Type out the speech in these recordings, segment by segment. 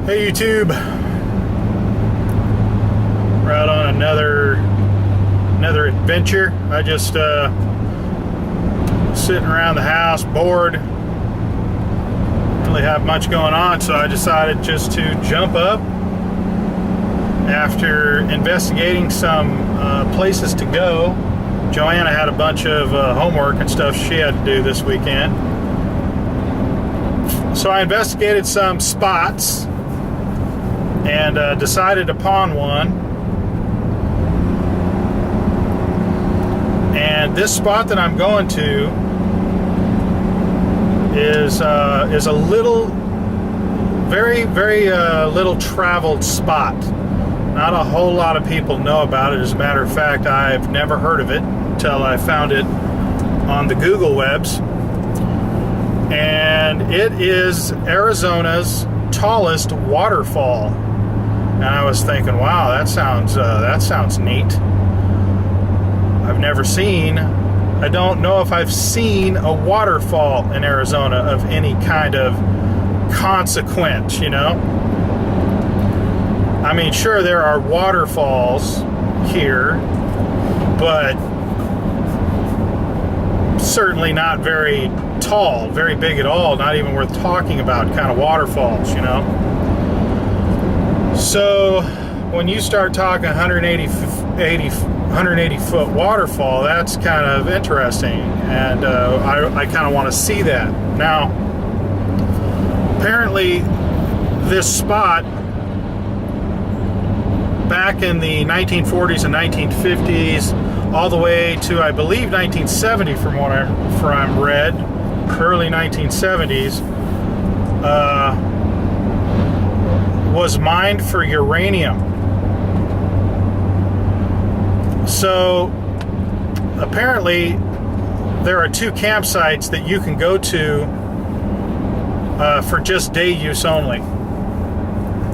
Hey YouTube, we're out on another adventure. I just sitting around the house bored, don't really have much going on, so I decided just to jump up after investigating some places to go. Joanna had a bunch of homework and stuff she had to do this weekend, so I investigated some spots and decided upon one. And this spot that I'm going to is a little, very little traveled spot. Not a whole lot of people know about it. As a matter of fact, I've never heard of it until I found it on the Google webs. And it is Arizona's tallest waterfall. And I was thinking, wow, that sounds neat. I don't know if I've seen a waterfall in Arizona of any kind of consequence, you know? I mean, sure, there are waterfalls here, but certainly not very tall, very big at all, not even worth talking about kind of waterfalls, you know? So when you start talking 180 foot waterfall, that's kind of interesting, and I kind of want to see that. Now, apparently this spot back in the 1940s and 1950s all the way to, I believe, 1970 from what I'm read, early 1970s, was mined for uranium. So apparently there are two campsites that you can go to for just day use only.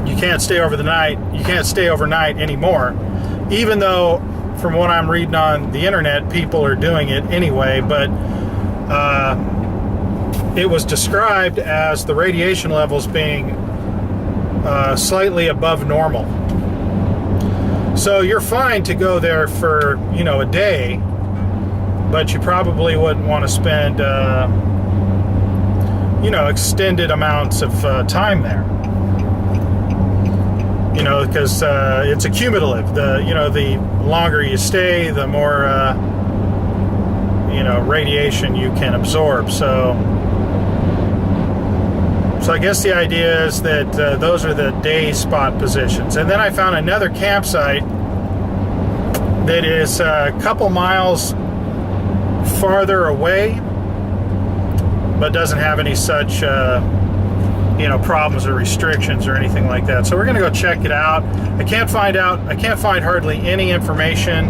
You can't stay overnight anymore, even though from what I'm reading on the internet, people are doing it anyway. But it was described as the radiation levels being slightly above normal. So you're fine to go there for, you know, a day, but you probably wouldn't want to spend, extended amounts of time there. You know, because it's accumulative. The longer you stay, the more, radiation you can absorb. So I guess the idea is that those are the day spot positions. And then I found another campsite that is a couple miles farther away, but doesn't have any such problems or restrictions or anything like that. So we're going to go check it out. I can't find hardly any information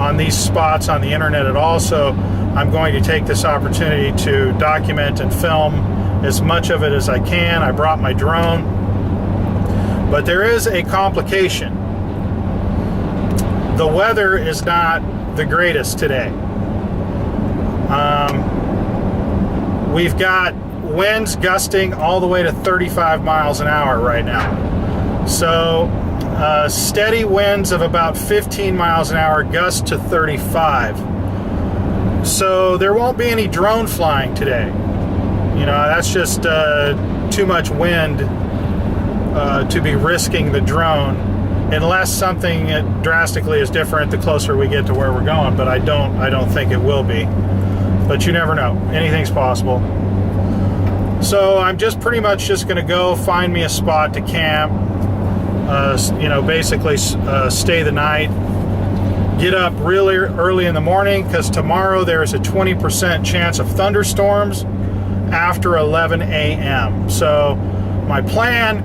on these spots on the internet at all, so I'm going to take this opportunity to document and film as much of it as I can. I brought my drone, but there is a complication. The weather is not the greatest today. We've got winds gusting all the way to 35 miles an hour right now. So steady winds of about 15 miles an hour, gust to 35. So there won't be any drone flying today. You know, that's just too much wind to be risking the drone, unless something drastically is different the closer we get to where we're going. But I don't think it will be. But you never know. Anything's possible. So I'm just pretty much just going to go find me a spot to camp. Basically stay the night. Get up really early in the morning, because tomorrow there is a 20% chance of thunderstorms after 11 a.m. So my plan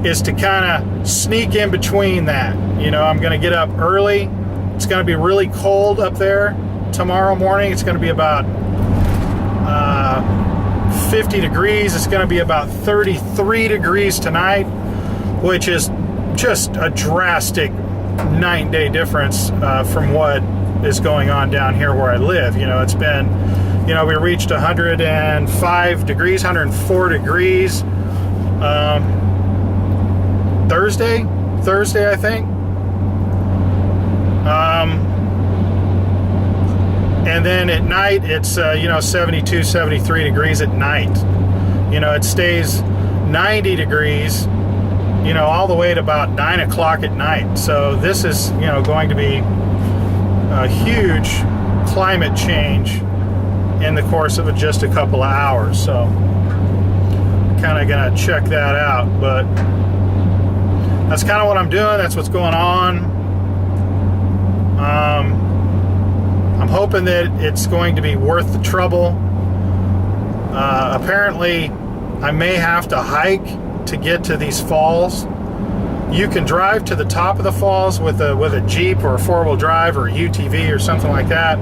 is to kind of sneak in between that. You know, I'm going to get up early. It's going to be really cold up there tomorrow morning. It's going to be about 50 degrees. It's going to be about 33 degrees tonight, which is just a drastic night-and-day difference from what is going on down here where I live. You know, it's been, we reached 105 degrees, 104 degrees Thursday, I think. And then at night, it's 72, 73 degrees at night. It stays 90 degrees, all the way to about 9 o'clock at night. So this is, going to be a huge climate change in the course of just a couple of hours. So kind of gonna check that out, but that's kind of what I'm doing. That's what's going on. I'm hoping that it's going to be worth the trouble. Apparently I may have to hike to get to these falls. You can drive to the top of the falls with a Jeep or a four-wheel drive or a UTV or something like that.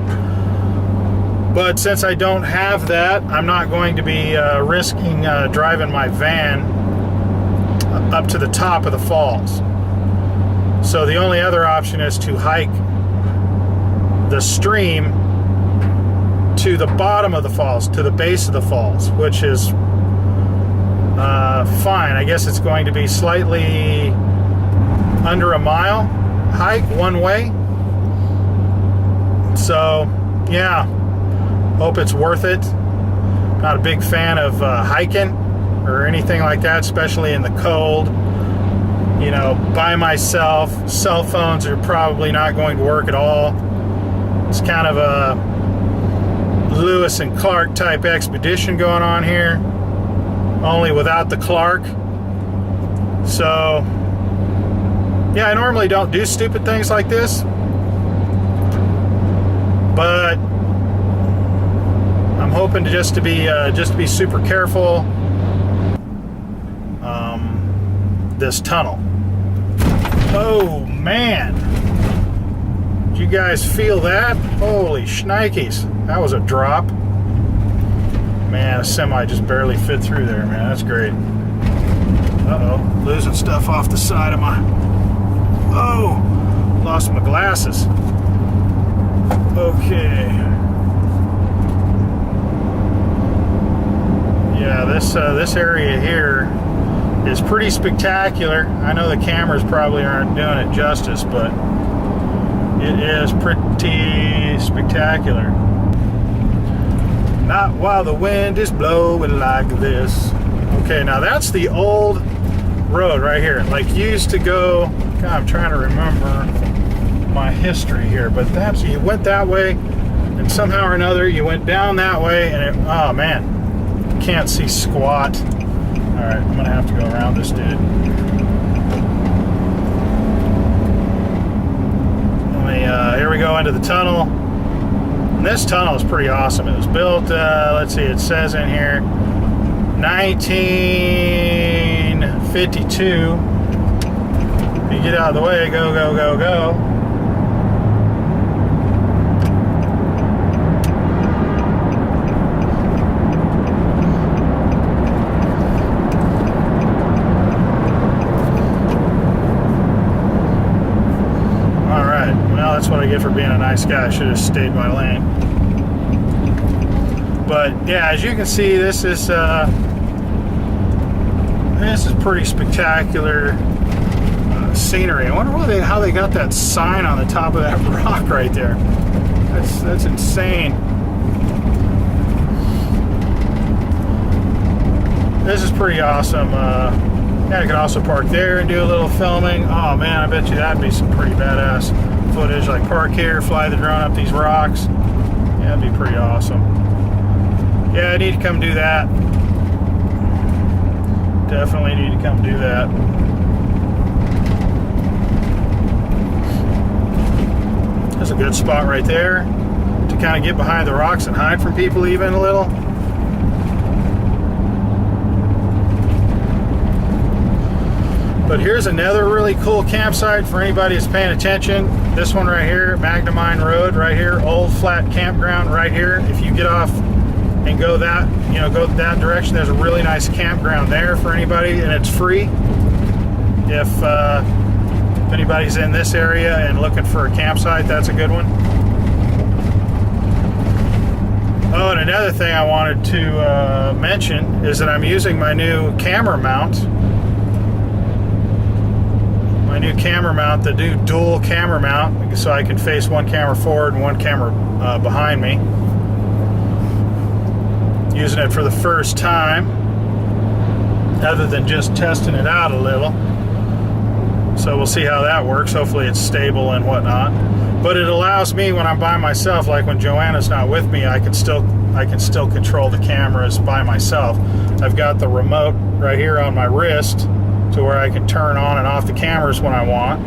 But since I don't have that, I'm not going to be risking driving my van up to the top of the falls. So the only other option is to hike the stream to the bottom of the falls, to the base of the falls, which is fine. I guess it's going to be slightly under a mile hike one way. So yeah, hope it's worth it. Not a big fan of hiking or anything like that, especially in the cold. By myself. Cell phones are probably not going to work at all. It's kind of a Lewis and Clark type expedition going on here, only without the Clark. So yeah, I normally don't do stupid things like this, but I'm hoping to just to be super careful. This tunnel. Oh man, did you guys feel that? Holy shnikes, that was a drop. Man, a semi just barely fit through there, man. That's great. Uh-oh, losing stuff off the side of my... Oh, lost my glasses. Okay. Yeah, this area here is pretty spectacular. I know the cameras probably aren't doing it justice, but it is pretty spectacular. Not while the wind is blowing like this. Okay, now that's the old road right here. Like, used to go... God, I'm trying to remember my history here, but that's, you went that way, and somehow or another you went down that way, and it, oh man, can't see squat. All right, I'm gonna have to go around this dude. Here we go into the tunnel. And this tunnel is pretty awesome. It was built, let's see, it says in here 1952. You get out of the way, go, go, go, go. That's what I get for being a nice guy. I should have stayed my lane. But yeah, as you can see, this is pretty spectacular scenery. I wonder how they got that sign on the top of that rock right there. That's insane. This is pretty awesome. Yeah, I could also park there and do a little filming. Oh man, I bet you that'd be some pretty badass footage. Like, park here, fly the drone up these rocks. Yeah, that'd be pretty awesome. Yeah, I need to come do that. Definitely need to come do that. That's a good spot right there to kind of get behind the rocks and hide from people even a little. But here's another really cool campsite for anybody that's paying attention. This one right here, Magnemine Road right here, old flat campground right here. If you get off and go that, go that direction, there's a really nice campground there for anybody, and it's free. If anybody's in this area and looking for a campsite, that's a good one. Oh, and another thing I wanted to mention is that I'm using my new camera mount. camera mount, the new dual camera mount, so I can face one camera forward and one camera behind me. Using it for the first time, other than just testing it out a little. So we'll see how that works. Hopefully it's stable and whatnot. But it allows me, when I'm by myself, like when Joanna's not with me, I can still control the cameras by myself. I've got the remote right here on my wrist to where I can turn on and off the cameras when I want.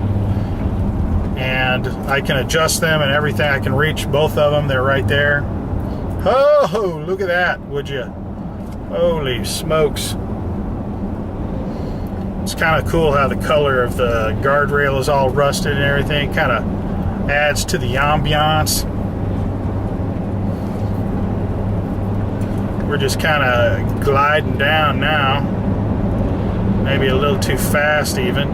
And I can adjust them and everything. I can reach both of them. They're right there. Oh, look at that, would you? Holy smokes. It's kind of cool how the color of the guardrail is all rusted and everything. Kind of adds to the ambiance. We're just kind of gliding down now. Maybe a little too fast even.